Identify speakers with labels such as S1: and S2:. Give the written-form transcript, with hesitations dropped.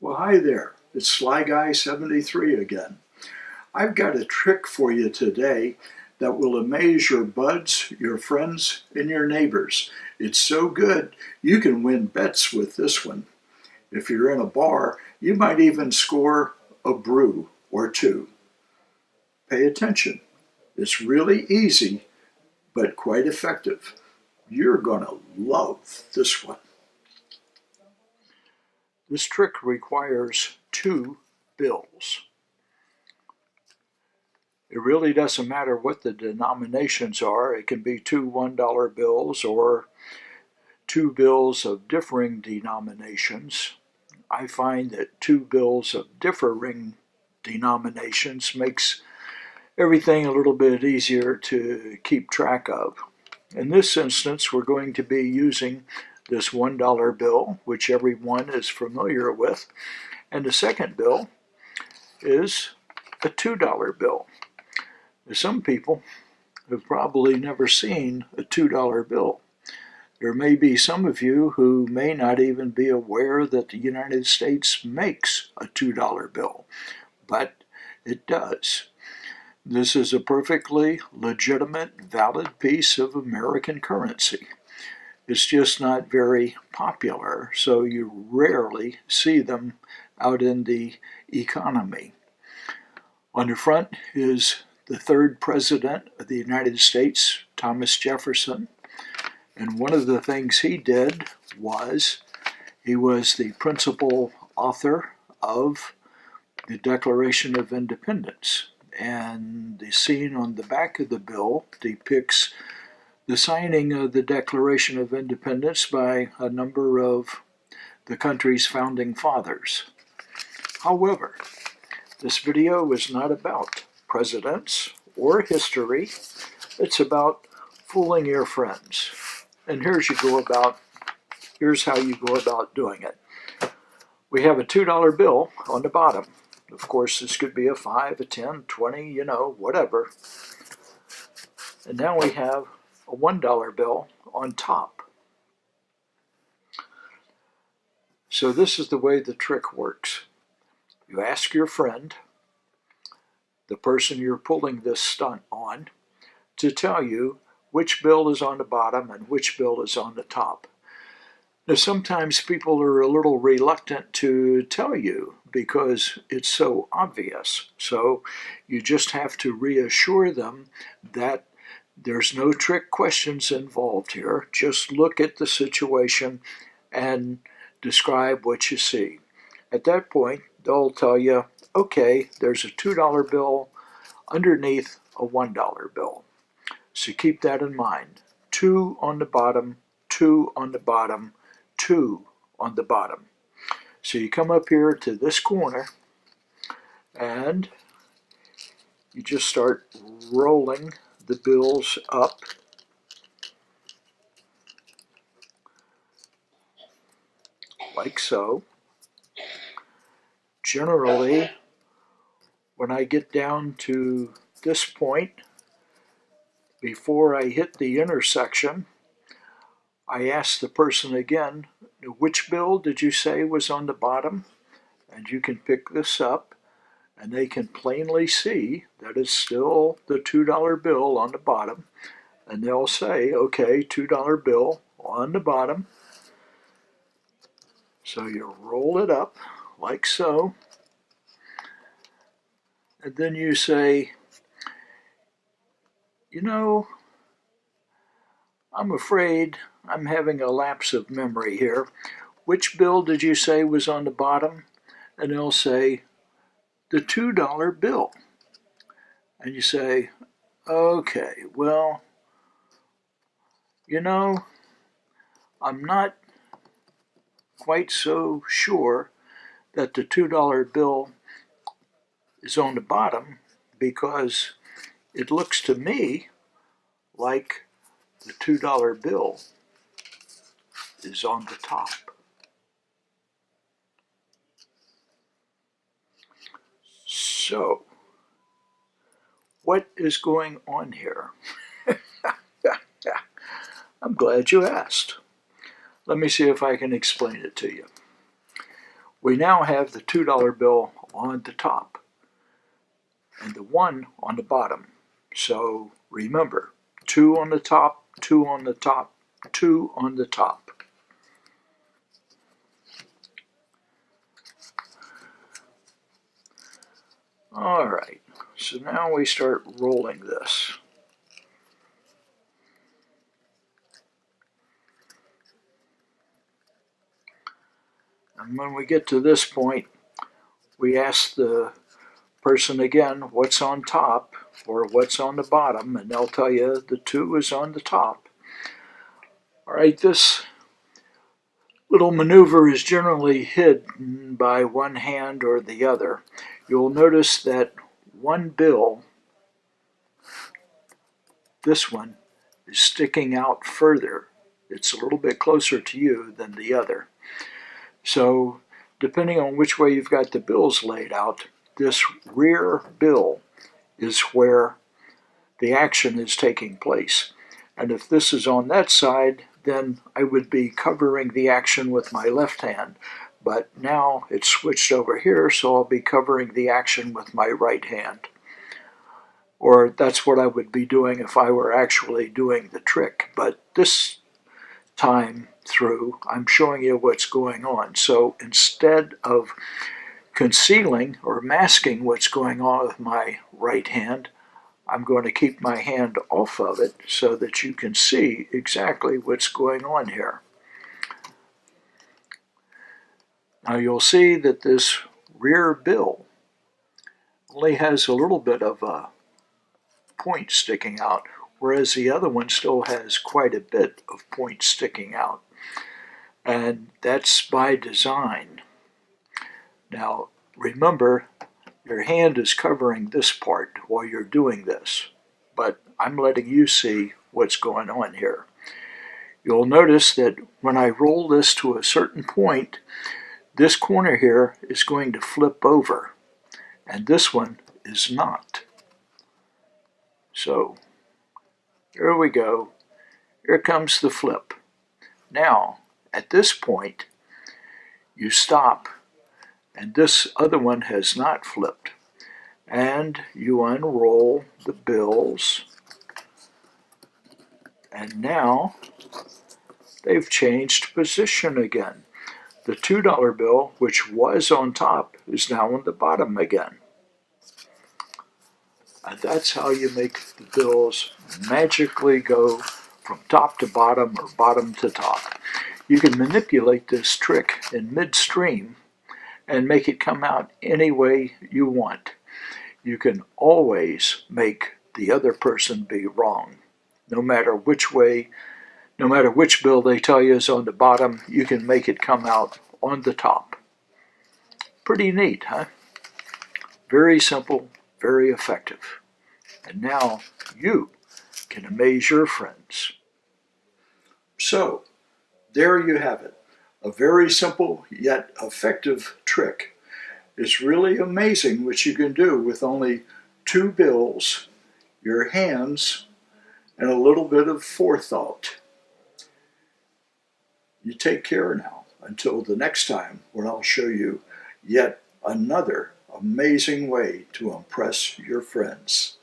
S1: Well, hi there. It's Sly Guy 73 again. I've got a trick for you today that will amaze your buds, your friends, and your neighbors. It's so good, you can win bets with this one. If you're in a bar, you might even score a brew or two. Pay attention. It's really easy, but quite effective. You're going to love this one. This trick requires 2 bills. It really doesn't matter what the denominations are. It can be 2 $1 bills or 2 bills of differing denominations. I find that 2 bills of differing denominations makes everything a little bit easier to keep track of. In this instance, we're going to be using this $1 bill, which everyone is familiar with, and the second bill is a $2 bill. Some people have probably never seen a $2 bill. There may be some of you who may not even be aware that the United States makes a $2 bill, but it does. This is a perfectly legitimate, valid piece of American currency. It's just not very popular, so you rarely see them out in the economy. On the front is the 3rd President of the United States, Thomas Jefferson. And one of the things he did was he was the principal author of the Declaration of Independence. And the scene on the back of the bill depicts the signing of the Declaration of Independence by a number of the country's founding fathers. However, this video is not about presidents or history. It's about fooling your friends. And here's how you go about doing it. We have a $2 bill on the bottom. Of course, this could be a 5, a 10, 20, whatever. And now we have a $1 bill on top. So this is the way the trick works. You ask your friend, the person you're pulling this stunt on, to tell you which bill is on the bottom and which bill is on the top. Now, sometimes people are a little reluctant to tell you because it's so obvious. So you just have to reassure them that there's no trick questions involved here. Just look at the situation and describe what you see. At that point, they'll tell you, okay, there's a $2 bill underneath a $1 bill. So keep that in mind. 2 on the bottom, 2 on the bottom, 2 on the bottom. So you come up here to this corner and you just start rolling the bills up. Like so. Generally, when I get down to this point, before I hit the intersection, I ask the person again, which bill did you say was on the bottom? And you can pick this up, and they can plainly see that it's still the $2 bill on the bottom. And they'll say, okay, $2 bill on the bottom. So you roll it up like so. And then you say, I'm afraid I'm having a lapse of memory here. Which bill did you say was on the bottom? And they'll say, the $2 bill. And you say, okay, well, I'm not quite so sure that the $2 bill is on the bottom because it looks to me like the $2 bill is on the top. So, what is going on here? I'm glad you asked. Let me see if I can explain it to you. We now have the $2 bill on the top and the 1 on the bottom. So remember, 2 on the top, 2 on the top, 2 on the top. All right, so now we start rolling this. And when we get to this point, we ask the person again what's on top or what's on the bottom, and they'll tell you the 2 is on the top. All right, this little maneuver is generally hidden by one hand or the other. You'll notice that one bill, this one, is sticking out further. It's a little bit closer to you than the other. So depending on which way you've got the bills laid out, this rear bill is where the action is taking place. And if this is on that side, then I would be covering the action with my left hand. But now it's switched over here, so I'll be covering the action with my right hand. Or that's what I would be doing if I were actually doing the trick. But this time through, I'm showing you what's going on. So instead of concealing or masking what's going on with my right hand, I'm going to keep my hand off of it so that you can see exactly what's going on here. Now you'll see that this rear bill only has a little bit of a point sticking out, whereas the other one still has quite a bit of point sticking out. And that's by design. Now remember, your hand is covering this part while you're doing this, but I'm letting you see what's going on here. You'll notice that when I roll this to a certain point, this corner here is going to flip over, and this one is not. So here we go. Here comes the flip. Now, at this point, you stop, and this other one has not flipped. And you unroll the bills, and now they've changed position again. The $2 bill, which was on top, is now on the bottom again. And that's how you make the bills magically go from top to bottom or bottom to top. You can manipulate this trick in midstream and make it come out any way you want. You can always make the other person be wrong. No matter which way, no matter which bill they tell you is on the bottom, you can make it come out on the top. Pretty neat, huh? Very simple, very effective. And now you can amaze your friends. So, there you have it. A very simple yet effective trick. It's really amazing what you can do with only 2 bills, your hands, and a little bit of forethought. You take care now until the next time when I'll show you yet another amazing way to impress your friends.